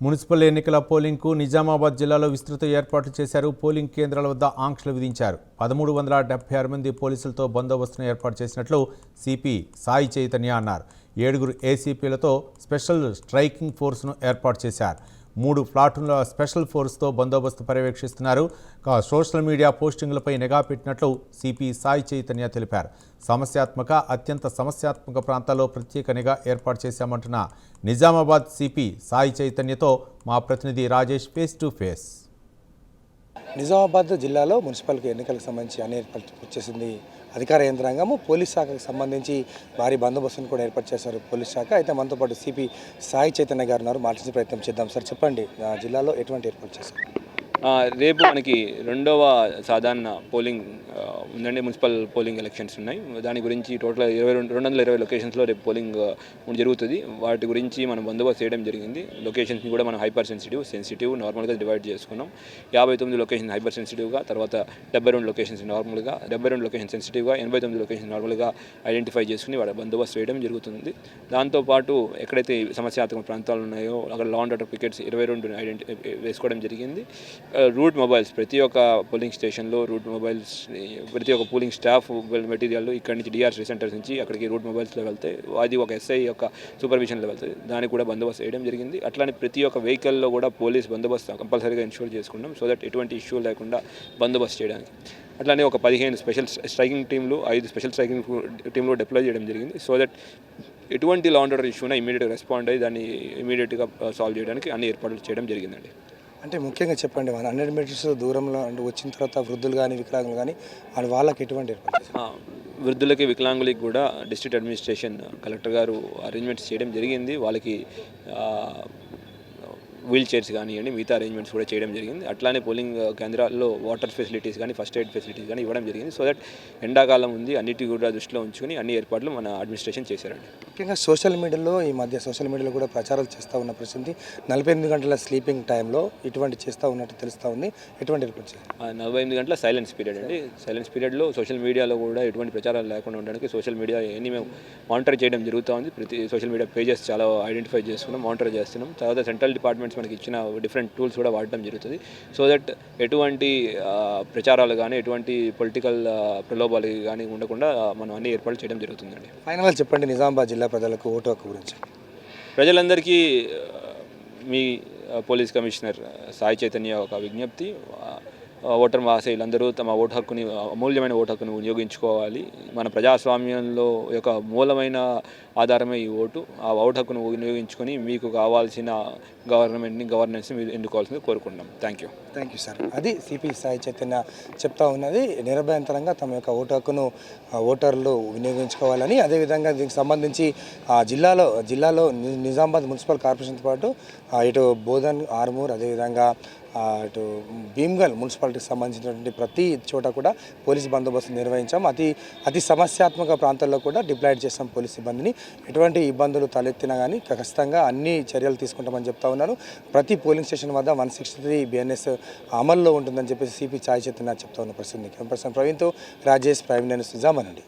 Municipal ఎన్నికల పోలింగ్కు నిజామాబాద్ జిల్లాలో విస్తృత ఏర్పాట్లు చేశారు. పోలింగ్ కేంద్రాల వద్ద ఆంక్షలు విధించారు. 1376 మంది పోలీసులతో బందోబస్తును ఏర్పాటు చేసినట్లు సిపి సాయి చైతన్య అన్నారు. 7 ఏసీపీలతో స్పెషల్ స్ట్రైకింగ్ ఫోర్స్ను ఏర్పాటు చేశారు. 3 ప్లాటూన్ల స్పెషల్ ఫోర్స్తో బందోబస్తు పర్యవేక్షిస్తున్నారు. సోషల్ మీడియా పోస్టింగులపై నిఘా పెట్టినట్లు సిపి సాయి చైతన్య తెలిపారు. అత్యంత సమస్యాత్మక ప్రాంతాల్లో ప్రత్యేక నిఘా ఏర్పాటు చేశామంటున్న నిజామాబాద్ సిపి సాయి చైతన్యతో మా ప్రతినిధి Rajesh face to face. Nizamabad జిల్లాలో మున్సిపల్ ఎన్నికలకు సంబంధించి అన్ని ఏర్పాటు చేసింది అధికార యంత్రాంగము. పోలీస్ శాఖకు సంబంధించి భారీ బందోబస్తును కూడా ఏర్పాటు చేశారు పోలీస్ శాఖ. అయితే మనతో పాటు సిపి సాయి చైతన్య గారు ఉన్నారు. మాట్లాడే ప్రయత్నం చేద్దాం. సార్ చెప్పండి, జిల్లాలో ఎటువంటి ఏర్పాటు చేశారు? రేపు మనకి 2వ సాధారణ పోలింగ్ ఉందండి. మున్సిపల్ పోలింగ్ ఎలక్షన్స్ ఉన్నాయి. దాని గురించి టోటల్ 220 లొకేషన్స్లో రేపు పోలింగ్ జరుగుతుంది. వాటి గురించి మనం బందోబస్తు చేయడం జరిగింది. లొకేషన్స్ని కూడా మనం హైపర్ సెన్సిటివ్ నార్మల్గా డివైడ్ చేసుకున్నాం. 59 లొకేషన్ హైపర్ సెన్సిటివ్గా, తర్వాత 72 లొకేషన్స్ నార్మల్గా, 72 లొకేషన్ సెన్సిటివ్గా, 89 లొకేషన్ నార్మల్గా ఐడెంటిఫై చేసుకుని వాటి బందోబస్తు చేయడం జరుగుతుంది. దాంతోపాటు ఎక్కడైతే సమస్యాత్మక ప్రాంతాలు ఉన్నాయో అక్కడ లా అండ్ ఆర్డర్ పికెట్స్ 22 వేసుకోవడం జరిగింది. రూట్ మొబైల్స్ ప్రతి ఒక్క పోలింగ్ స్టేషన్లో రూట్ మొబైల్స్, ప్రతి ఒక్క పోలింగ్ స్టాఫ్ మెటీరియల్ ఇక్కడి నుంచి డిఆర్సీ సెంటర్స్ నుంచి అక్కడికి రూట్ మొబైల్స్లో వెళ్తాయి. అది ఒక ఎస్ఐ యొక్క సూపర్విజన్లో వెళ్తుంది. దానికి కూడా బందోబస్తు చేయడం జరిగింది. అట్లానే ప్రతి ఒక్క వెహికల్లో కూడా పోలీస్ బందోబస్తు కంపల్సరీగా ఇన్షూర్ చేసుకున్నాం, సో దట్ ఎటువంటి ఇష్యూ లేకుండా బందోబస్తు చేయడానికి. అట్లానే ఒక 15 స్పెషల్ స్ట్రైకింగ్ టీంలు, 5 స్పెషల్ స్ట్రైకింగ్ టీంలు డిప్లాయ్ చేయడం జరిగింది. సో దట్ ఎటువంటి లా అండ్ ఆర్డర్ ఇష్యూనా ఇమీడియట్గా రెస్పాండ్ అయ్యి దాన్ని ఇమీడియట్గా సాల్వ్ చేయడానికి అన్ని ఏర్పాట్లు చేయడం జరిగిందండి. అంటే ముఖ్యంగా చెప్పండి, 100 మీటర్స్ దూరంలో వచ్చిన తర్వాత వృద్ధులు కానీ వికలాంగులు కానీ వాళ్ళకి ఎటువంటి ఏర్పాటు? వృద్ధులకి వికలాంగులకి కూడా డిస్ట్రిక్ట్ అడ్మినిస్ట్రేషన్ కలెక్టర్ గారు అరేంజ్మెంట్స్ చేయడం జరిగింది. వాళ్ళకి వీల్ చైర్స్ కానివ్వండి, మిగతా అరేంజ్మెంట్స్ కూడా చేయడం జరిగింది. అట్లానే పోలింగ్ కేంద్రాల్లో వాటర్ ఫెసిలిటీస్ కానీ, ఫస్ట్ ఎయిడ్ ఫెసిలిటీస్ కానీ ఇవ్వడం జరిగింది. సో దట్ ఎండాకాలం ఉంది, అన్నిటి కూడా దృష్టిలో ఉంచుకొని అన్ని ఏర్పాట్లు మన అడ్మినిస్ట్రేషన్ చేశారండి. ముఖ్యంగా సోషల్ మీడియాలో కూడా ప్రచారాలు చేస్తూ ఉన్న పరిస్థితి. 48 గంటల స్లీపింగ్ టైంలో ఇటువంటి చేస్తూ ఉన్నట్టు తెలుస్తూ ఉంది. ఎటువంటి ఏర్పాటు చేశారు? 48 గంటల సైలెన్స్ పీరియడ్ అండి. సైలెన్స్ పీరియడ్లో సోషల్ మీడియాలో కూడా ఎటువంటి ప్రచారాలు లేకుండా ఉండడానికి సోషల్ మీడియా అన్ని మేము మానిటర్ చేయడం జరుగుతూ ఉంది. ప్రతి సోషల్ మీడియా పేజెస్ చాలా ఐడెంటిఫై చేసుకున్నాం, మానిటర్ చేస్తున్నాం. తర్వాత సెంట్రల్ డిపార్ట్మెంట్స్ మనకి ఇచ్చిన డిఫరెంట్ టూల్స్ కూడా వాడటం జరుగుతుంది. సో దట్ ఎటువంటి ప్రచారాలు కానీ, ఎటువంటి పొలిటికల్ ప్రలోభాలు కానీ ఉండకుండా మనం అన్ని ఏర్పాట్లు చేయడం జరుగుతుందండి. ఫైనల్గా చెప్పండి, నిజామాబాద్ జిల్లా ప్రజలకు ఓటు హక్కు గురించి. ప్రజలందరికీ మీ పోలీస్ కమిషనర్ సాయి చైతన్య ఒక విజ్ఞప్తి. ఓటర్ మహాశయులందరూ తమ ఓటు హక్కుని, అమూల్యమైన ఓటు హక్కును వినియోగించుకోవాలి. మన ప్రజాస్వామ్యంలో యొక్క మూలమైన ఆధారమే ఈ ఓటు. ఆ ఓటు హక్కును వినియోగించుకొని మీకు కావాల్సిన గవర్నెన్స్ని మీరు ఎన్నుకోవాల్సింది కోరుకుంటున్నాం. Thank you sir. అది సిపి సాయి చైతన్య చెప్తా ఉన్నది. నిరభ్యంతరంగా తమ యొక్క ఓటు హక్కును ఓటర్లు వినియోగించుకోవాలని, అదేవిధంగా దీనికి సంబంధించి జిల్లాలో నిజామాబాద్ మున్సిపల్ కార్పొరేషన్తో పాటు ఇటు బోధన్, ఆర్మూర్, అదేవిధంగా అటు భీమ్గల్ మున్సిపాలిటీకి సంబంధించినటువంటి ప్రతి చోట కూడా పోలీసు బందోబస్తు నిర్వహించాం. అతి సమస్యాత్మక ప్రాంతాల్లో కూడా డిప్లాయ్ చేస్తాం పోలీస్ సిబ్బందిని. ఎటువంటి ఇబ్బందులు తలెత్తినా కానీ ఖచ్చితంగా అన్ని చర్యలు తీసుకుంటామని చెప్తా ఉన్నారు. ప్రతి పోలింగ్ స్టేషన్ వద్ద 163 BNS అమల్లో ఉంటుందని చెప్పేసి సిపి సాయి చైతన్య చెప్తా ఉన్న పరిస్థితి. ప్రవీణ్తో రాజేష్, ప్రైమ్ న్యూస్, నిజామాబాద్ నుండి.